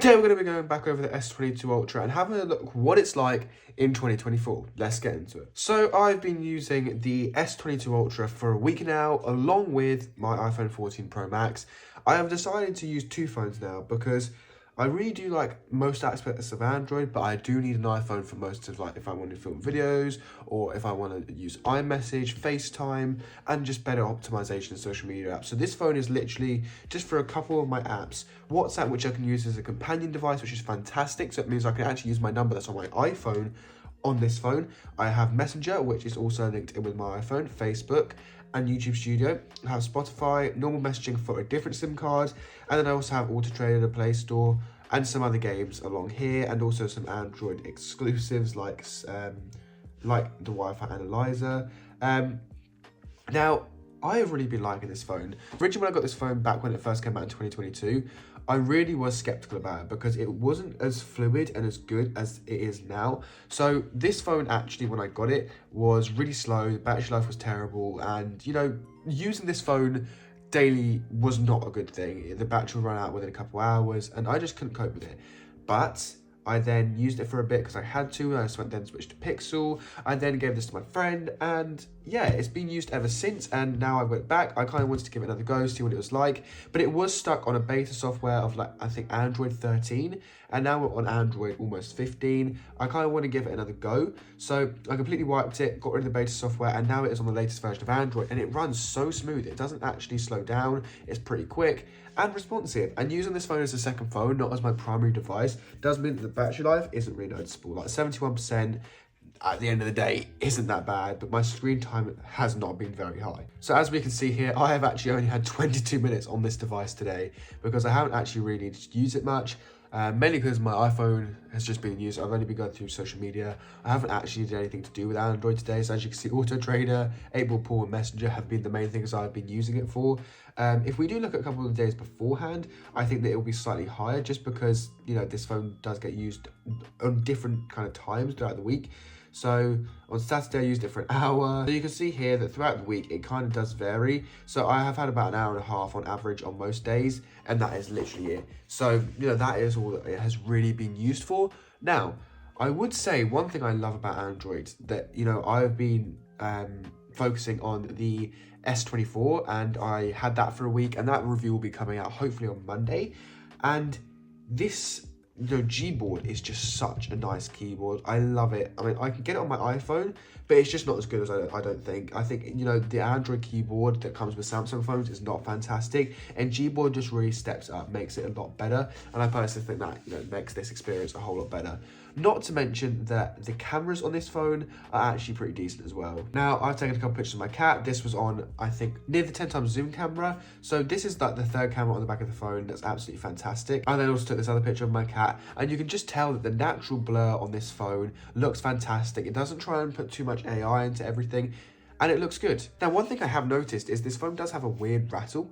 Today we're going to be going back over the S22 Ultra and having a look what it's like in 2024. Let's get into it. So I've been using the S22 Ultra for a week now, along with my iPhone 14 Pro Max. I have decided to use two phones now because I really do like most aspects of Android, but I do need an iPhone for most of, like, if I want to film videos or if I want to use iMessage, FaceTime, and just better optimization of social media apps. So this phone is literally just for a couple of my apps. WhatsApp, which I can use as a companion device, which is fantastic. So it means I can actually use my number that's on my iPhone on this phone. I have Messenger, which is also linked in with my iPhone, Facebook, and YouTube Studio. I have Spotify, normal messaging for a different SIM card, and then I also have Auto Trader, the Play Store, and some other games along here, and also some Android exclusives like the Wi-Fi analyzer. Now, I have really been liking this phone. Originally, when I got this phone back when it first came out in 2022, I really was skeptical about it because it wasn't as fluid and as good as it is now. So this phone actually, when I got it, was really slow, the battery life was terrible, and you know, using this phone daily was not a good thing. The battery would run out within a couple hours and I just couldn't cope with it. But I then used it for a bit because I had to, and I then switched to Pixel. I then gave this to my friend, and yeah, it's been used ever since, and now I went back. I kind of wanted to give it another go, see what it was like, but it was stuck on a beta software of, like, I think Android 13, and now we're on Android almost 15. I kind of want to give it another go, so I completely wiped it, got rid of the beta software, and now it is on the latest version of Android, and it runs so smooth. It doesn't actually slow down. It's pretty quick and responsive, and using this phone as a second phone, not as my primary device, does mean that the battery life isn't really noticeable. Like 71% at the end of the day isn't that bad, but my screen time has not been very high. So as we can see here, I have actually only had 22 minutes on this device today because I haven't actually really needed to use it much. Mainly because my iPhone has just been used. I've only been going through social media. I haven't actually did anything to do with Android today. So as you can see, Auto Trader, 8-Ball Pool, and Messenger have been the main things I've been using it for. If we do look at a couple of days beforehand, I think that it will be slightly higher just because, you know, this phone does get used on different kind of times throughout the week. So on Saturday, I used it for an hour. So you can see here that throughout the week, it kind of does vary. So I have had about an hour and a half on average on most days, and that is literally it. So, you know, that is all that it has really been used for. Now, I would say one thing I love about Android that, you know, I've been focusing on the S24, and I had that for a week, and that review will be coming out hopefully on Monday. And this, you know, Gboard is just such a nice keyboard. I love it. I mean, I can get it on my iPhone, but it's just not as good as I don't think. I think, you know, the Android keyboard that comes with Samsung phones is not fantastic, and Gboard just really steps up, makes it a lot better, and I personally think that, you know, makes this experience a whole lot better. Not to mention that the cameras on this phone are actually pretty decent as well. Now, I've taken a couple pictures of my cat. This was on, I think, near the 10 times zoom camera. So this is like the third camera on the back of the phone. That's absolutely fantastic. I then also took this other picture of my cat, and you can just tell that the natural blur on this phone looks fantastic. It doesn't try and put too much AI into everything, and it looks good. Now, one thing I have noticed is this phone does have a weird rattle.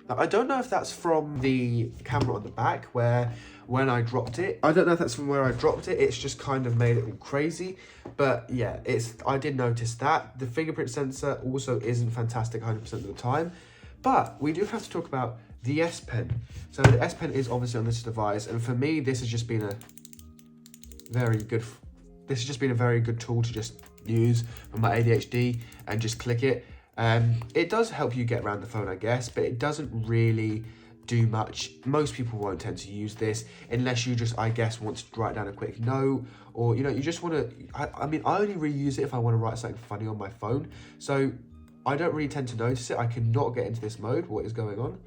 Now, I don't know if that's from the camera on the back where when I dropped it, I don't know if that's from where I dropped it, it's just kind of made it all crazy. But yeah, I did notice that. The fingerprint sensor also isn't fantastic 100% of the time. But we do have to talk about the S Pen. So the S Pen is obviously on this device, and for me, this has just been a very good tool to just use for my ADHD and just click it. It does help you get around the phone, I guess, but it doesn't really do much. Most people won't tend to use this unless you just, I guess, want to write down a quick note, or, you know, you just want to, I mean, I only really use it if I want to write something funny on my phone. So I don't really tend to notice it. I cannot get into this mode. What is going on?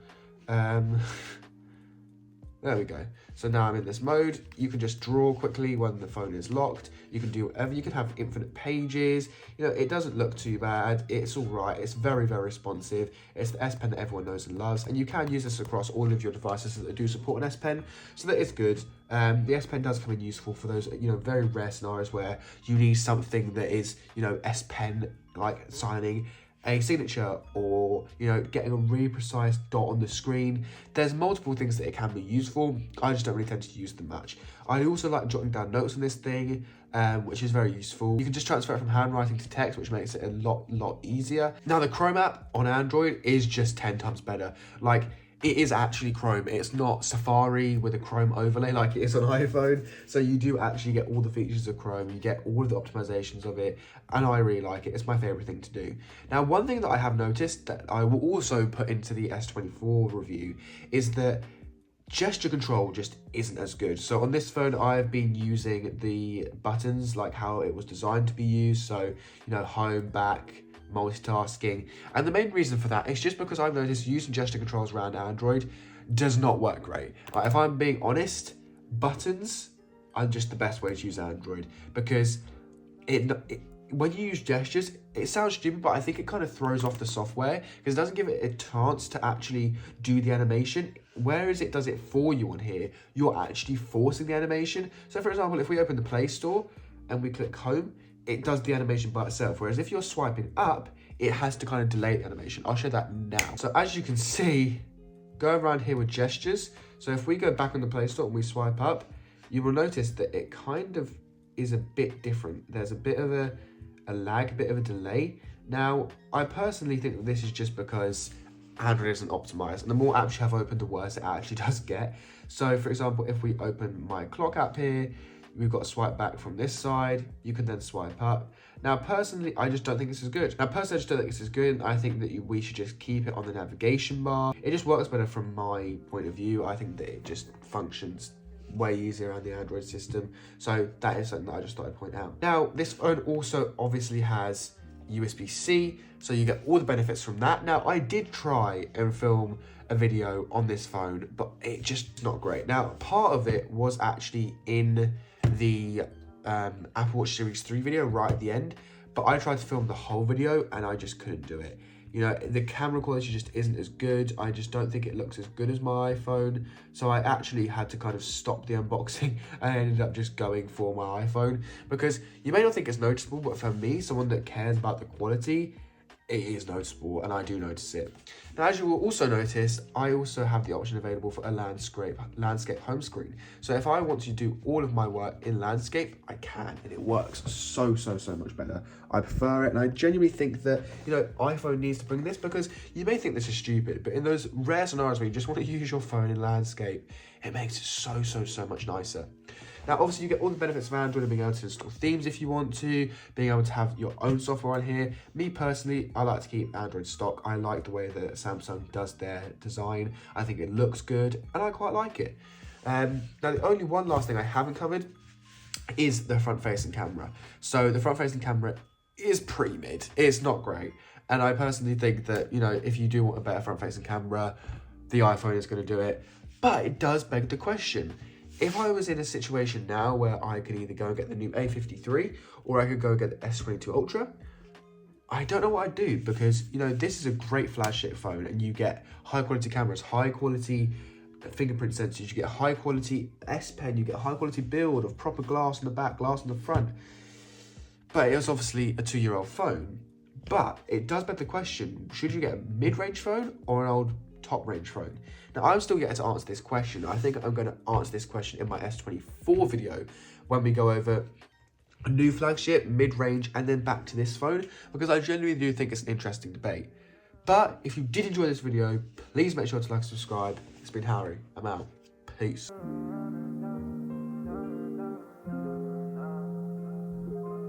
There we go. So now I'm in this mode. You can just draw quickly when the phone is locked. You can do whatever. You can have infinite pages. You know, it doesn't look too bad. It's all right. It's very, very responsive. It's the S Pen that everyone knows and loves. And you can use this across all of your devices that do support an S Pen. So that is good. The S Pen does come in useful for those, you know, very rare scenarios where you need something that is, you know, S Pen like signing a signature, or, you know, getting a really precise dot on the screen. There's multiple things that it can be used for. I just don't really tend to use them much. I also like jotting down notes on this thing, which is very useful. You can just transfer it from handwriting to text, which makes it a lot easier. Now, the Chrome app on Android is just 10 times better. Like, it is actually Chrome. It's not Safari with a Chrome overlay like it is on iPhone. So you do actually get all the features of Chrome. You get all of the optimizations of it. And I really like it. It's my favorite thing to do. Now, one thing that I have noticed that I will also put into the S24 review is that gesture control just isn't as good. So on this phone, I've been using the buttons like how it was designed to be used. So, you know, home, back, multitasking. And the main reason for that is just because I've noticed using gesture controls around Android does not work great. Like, if I'm being honest, buttons are just the best way to use Android, because when you use gestures, it sounds stupid, but I think it kind of throws off the software because it doesn't give it a chance to actually do the animation. Whereas it does it for you on here, you're actually forcing the animation. So for example, if we open the Play Store and we click home, it does the animation by itself. Whereas if you're swiping up, it has to kind of delay the animation. I'll show that now. So as you can see, go around here with gestures. So if we go back on the Play Store and we swipe up, you will notice that it kind of is a bit different. There's a bit of a lag, a bit of a delay. Now, I personally think that this is just because Android isn't optimized, and the more apps you have open, the worse it actually does get. So for example, if we open my clock app here, we've got a swipe back from this side, you can then swipe up. Now personally, I just don't think this is good. I think that we should just keep it on the navigation bar. It just works better from my point of view. I think that it just functions way easier on the Android system. So that is something that I just thought I'd point out. Now, this phone also obviously has USB-C, so you get all the benefits from that. Now, I did try and film a video on this phone, but it just not great. Now, part of it was actually in the Apple Watch Series 3 video right at the end, but I tried to film the whole video and I just couldn't do it. You know, the camera quality just isn't as good. I just don't think it looks as good as my iPhone. So I actually had to kind of stop the unboxing and I ended up just going for my iPhone, because you may not think it's noticeable, but for me, someone that cares about the quality, it is noticeable, and I do notice it. Now, as you will also notice, I also have the option available for a landscape home screen. So if I want to do all of my work in landscape, I can, and it works so much better. I prefer it, and I genuinely think that, you know, iPhone needs to bring this, because you may think this is stupid, but in those rare scenarios where you just want to use your phone in landscape, it makes it so much nicer. Now, obviously, you get all the benefits of Android and being able to install themes if you want to, being able to have your own software on here. Me, personally, I like to keep Android stock. I like the way that Samsung does their design. I think it looks good, and I quite like it. Now, the only one last thing I haven't covered is the front-facing camera. So the front-facing camera is pretty mid. It's not great. And I personally think that, you know, if you do want a better front-facing camera, the iPhone is going to do it. But it does beg the question. If I was in a situation now where I could either go and get the new A53 or I could go and get the S22 Ultra, I don't know what I'd do, because, you know, this is a great flagship phone and you get high quality cameras, high quality fingerprint sensors, you get high quality S Pen, you get high quality build of proper glass on the back, glass on the front. But it was obviously a 2-year-old phone. But it does beg the question, should you get a mid-range phone or an old top-range phone? Now, I'm still yet to answer this question. I think I'm going to answer this question in my S24 video when we go over a new flagship, mid-range, and then back to this phone, because I genuinely do think it's an interesting debate. But if you did enjoy this video, please make sure to like and subscribe. It's been Harry. I'm out. Peace.